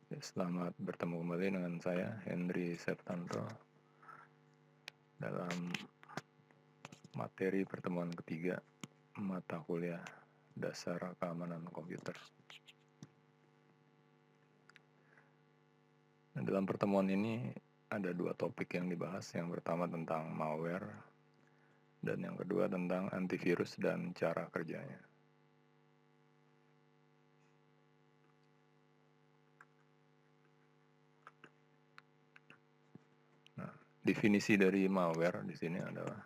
Selamat bertemu kembali dengan saya, Henry Septanto, dalam materi pertemuan ketiga mata kuliah Dasar Keamanan Komputer. Nah, dalam pertemuan ini ada dua topik yang dibahas. Yang pertama tentang malware, dan yang kedua tentang antivirus dan cara kerjanya. Nah, definisi dari malware di sini adalah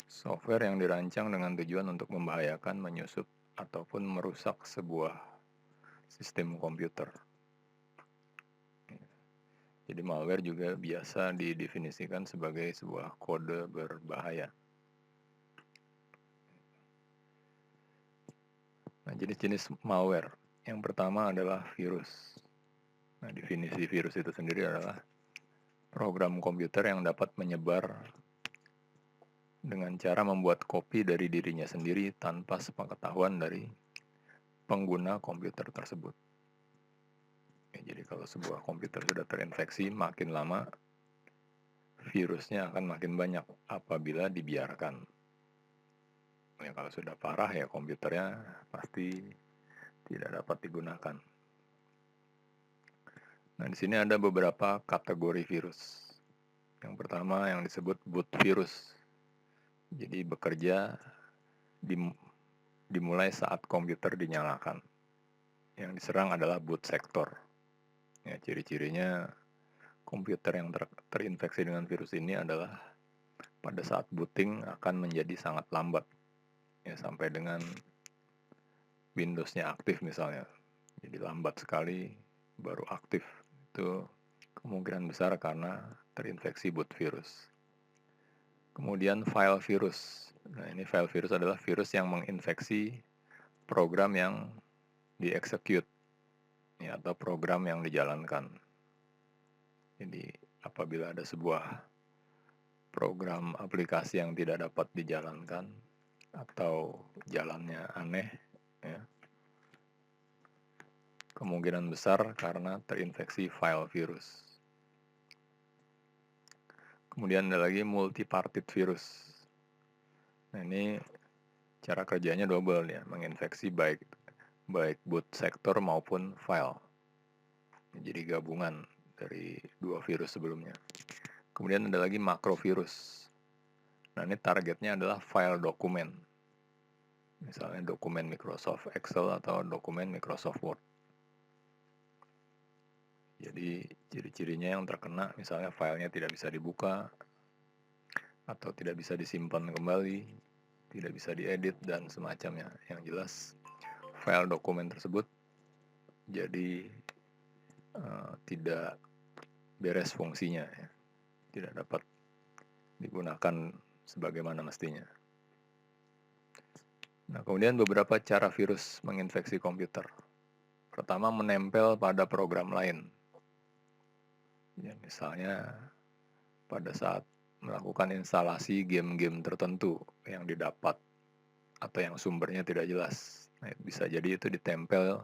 software yang dirancang dengan tujuan untuk membahayakan, menyusup, ataupun merusak sebuah sistem komputer. Jadi malware juga biasa didefinisikan sebagai sebuah kode berbahaya. Nah, jenis-jenis malware. Yang pertama adalah virus. Nah, definisi virus itu sendiri adalah program komputer yang dapat menyebar dengan cara membuat kopi dari dirinya sendiri tanpa sepengetahuan dari pengguna komputer tersebut. Jadi kalau sebuah komputer sudah terinfeksi, makin lama virusnya akan makin banyak apabila dibiarkan. Ya, kalau sudah parah ya komputernya pasti tidak dapat digunakan. Nah, di sini ada beberapa kategori virus. Yang pertama yang disebut boot virus. Jadi bekerja dimulai saat komputer dinyalakan. Yang diserang adalah boot sektor. Ya, ciri-cirinya komputer yang terinfeksi dengan virus ini adalah pada saat booting akan menjadi sangat lambat. Ya, sampai dengan Windows-nya aktif misalnya. Jadi lambat sekali baru aktif. Itu kemungkinan besar karena terinfeksi boot virus. Kemudian file virus. Nah, ini file virus adalah virus yang menginfeksi program yang dieksekut ya, atau program yang dijalankan. Jadi apabila ada sebuah program aplikasi yang tidak dapat dijalankan atau jalannya aneh, ya, kemungkinan besar karena terinfeksi file virus. Kemudian ada lagi multipartite virus. Nah, ini cara kerjanya double ya, menginfeksi baik boot sektor maupun file. Jadi gabungan dari dua virus sebelumnya. Kemudian ada lagi makrovirus. Nah, ini targetnya adalah file dokumen. Misalnya dokumen Microsoft Excel atau dokumen Microsoft Word. Jadi ciri-cirinya yang terkena misalnya filenya tidak bisa dibuka, atau tidak bisa disimpan kembali, tidak bisa diedit, dan semacamnya. Yang jelas file dokumen tersebut jadi tidak beres fungsinya, ya. Tidak dapat digunakan sebagaimana mestinya. Nah, kemudian beberapa cara virus menginfeksi komputer. Pertama, menempel pada program lain. Ya, misalnya pada saat melakukan instalasi game-game tertentu yang didapat atau yang sumbernya tidak jelas. Nah, bisa jadi itu ditempel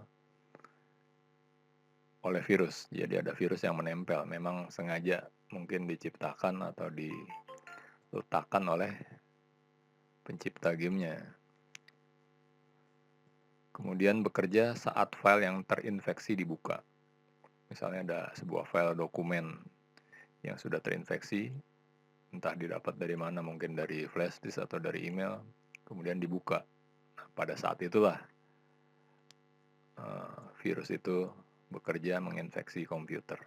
oleh virus. Jadi ada virus yang menempel, memang sengaja mungkin diciptakan atau diletakkan oleh pencipta gamenya. Kemudian bekerja saat file yang terinfeksi dibuka. Misalnya ada sebuah file dokumen yang sudah terinfeksi, entah didapat dari mana, mungkin dari flash disk atau dari email, kemudian dibuka. Nah, pada saat itulah virus itu bekerja menginfeksi komputer.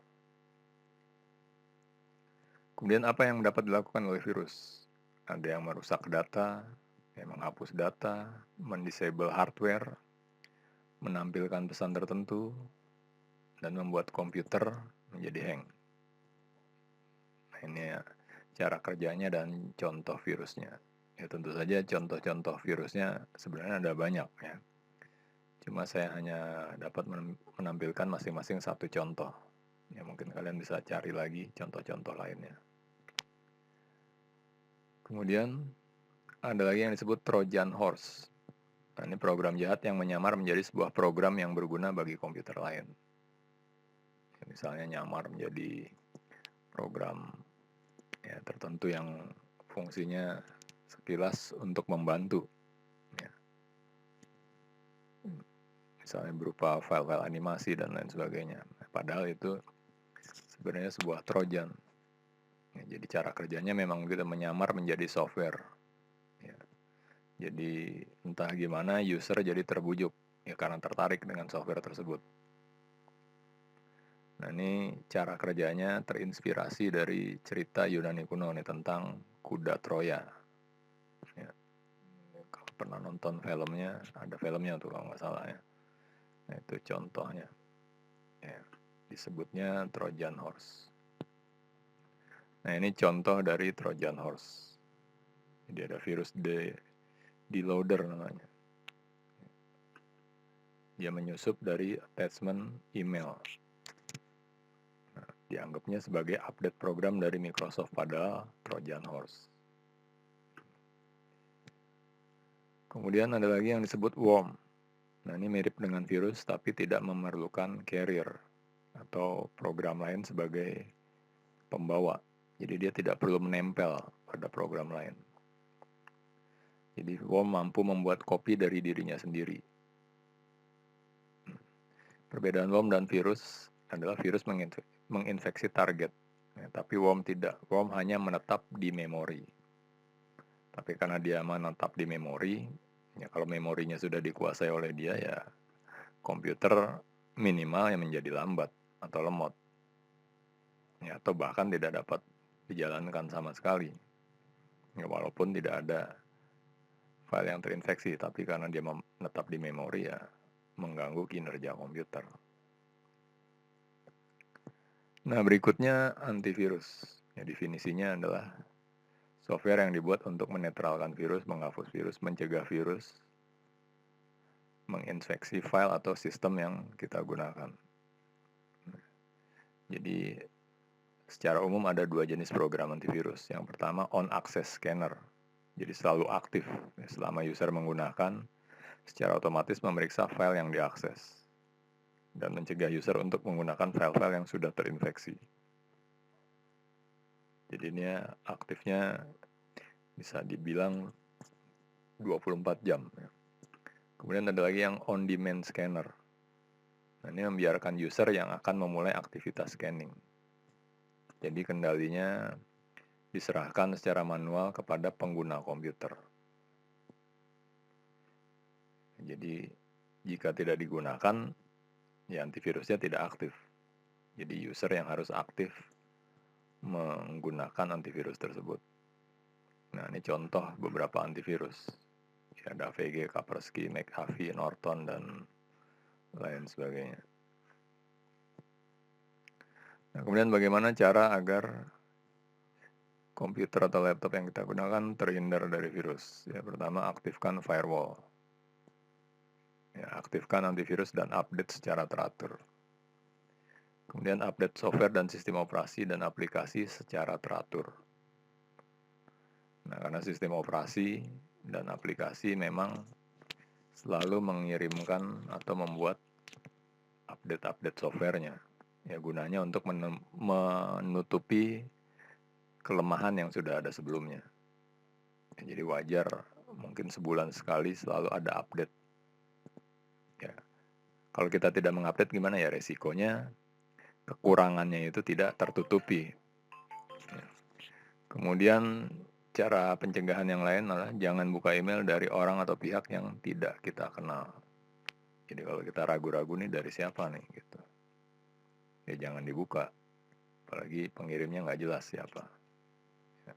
Kemudian apa yang dapat dilakukan oleh virus? Ada yang merusak data, yang menghapus data, mendisable hardware, menampilkan pesan tertentu, dan membuat komputer menjadi hang. Nah, ini ya, cara kerjanya dan contoh virusnya. Ya, tentu saja contoh-contoh virusnya sebenarnya ada banyak ya. Cuma saya hanya dapat menampilkan masing-masing satu contoh. Ya, mungkin kalian bisa cari lagi contoh-contoh lainnya. Kemudian ada lagi yang disebut Trojan Horse Nah, ini program jahat yang menyamar menjadi sebuah program yang berguna bagi komputer lain. Misalnya nyamar menjadi program ya, tertentu yang fungsinya sekilas untuk membantu. Ya. Misalnya berupa file-file animasi dan lain sebagainya. Padahal itu sebenarnya sebuah trojan. Ya, jadi cara kerjanya memang kita menyamar menjadi software. Ya. Jadi entah gimana user jadi terbujuk ya karena tertarik dengan software tersebut. Nah, ini cara kerjanya terinspirasi dari cerita Yunani kuno nih tentang kuda Troya. Ya. Kalau pernah nonton filmnya, ada filmnya tuh kalau nggak salah ya. Nah, itu contohnya. Ya. Disebutnya Trojan Horse. Nah, ini contoh dari Trojan Horse. Jadi ada virus deloader namanya. Dia menyusup dari attachment email. Dianggapnya sebagai update program dari Microsoft pada Trojan Horse. Kemudian ada lagi yang disebut worm. Nah, ini mirip dengan virus tapi tidak memerlukan carrier atau program lain sebagai pembawa. Jadi dia tidak perlu menempel pada program lain. Jadi worm mampu membuat kopi dari dirinya sendiri. Perbedaan worm dan virus adalah virus menginfeksi target. Ya, tapi worm tidak. Worm hanya menetap di memori. Tapi karena dia menetap di memori, ya kalau memorinya sudah dikuasai oleh dia, ya komputer minimal yang menjadi lambat atau lemot. Ya, atau bahkan tidak dapat dijalankan sama sekali. Ya, walaupun tidak ada file yang terinfeksi, tapi karena dia menetap di memori, ya mengganggu kinerja komputer. Nah, berikutnya antivirus. Ya, definisinya adalah software yang dibuat untuk menetralkan virus, menghapus virus, mencegah virus, menginfeksi file atau sistem yang kita gunakan. Jadi, secara umum ada dua jenis program antivirus. Yang pertama, on-access scanner. Jadi selalu aktif selama user menggunakan, secara otomatis memeriksa file yang diakses dan mencegah user untuk menggunakan file-file yang sudah terinfeksi. Jadi ini aktifnya bisa dibilang 24 jam. Kemudian ada lagi yang on-demand scanner. Nah, ini membiarkan user yang akan memulai aktivitas scanning. Jadi kendalinya diserahkan secara manual kepada pengguna komputer. Jadi jika tidak digunakan, ya antivirusnya tidak aktif. Jadi user yang harus aktif menggunakan antivirus tersebut. Nah, ini contoh beberapa antivirus. Ya, ada AVG, Kaspersky, McAfee, Norton, dan lain sebagainya. Nah, kemudian bagaimana cara agar komputer atau laptop yang kita gunakan terhindar dari virus? Ya, pertama, aktifkan firewall. Ya, aktifkan antivirus dan update secara teratur. Kemudian update software dan sistem operasi dan aplikasi secara teratur. Nah, karena sistem operasi dan aplikasi memang selalu mengirimkan atau membuat update-update softwarenya. Ya, gunanya untuk menutupi kelemahan yang sudah ada sebelumnya. Ya, jadi wajar mungkin sebulan sekali selalu ada update. Ya, kalau kita tidak mengupdate gimana ya resikonya kekurangannya itu tidak tertutupi. Ya. Kemudian cara pencegahan yang lain adalah jangan buka email dari orang atau pihak yang tidak kita kenal. Jadi kalau kita ragu-ragu nih dari siapa nih gitu, ya jangan dibuka. Apalagi pengirimnya nggak jelas siapa. Ya.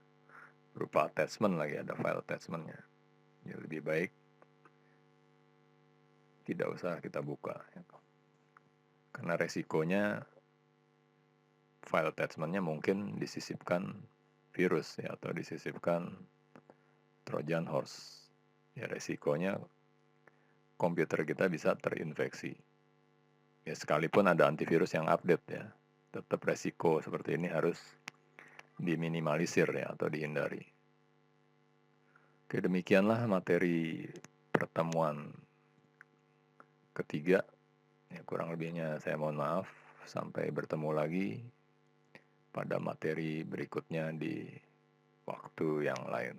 Berupa attachment lagi, ada file attachmentnya. Ya lebih baik tidak usah kita buka. Ya. Karena resikonya file attachmentnya mungkin disisipkan virus ya atau disisipkan Trojan Horse. Ya resikonya komputer kita bisa terinfeksi. Ya sekalipun ada antivirus yang update ya, tetap resiko seperti ini harus diminimalisir ya atau dihindari. Oke, demikianlah materi pertemuan ketiga. Ya, kurang lebihnya saya mohon maaf. Sampai bertemu lagi pada materi berikutnya di waktu yang lain.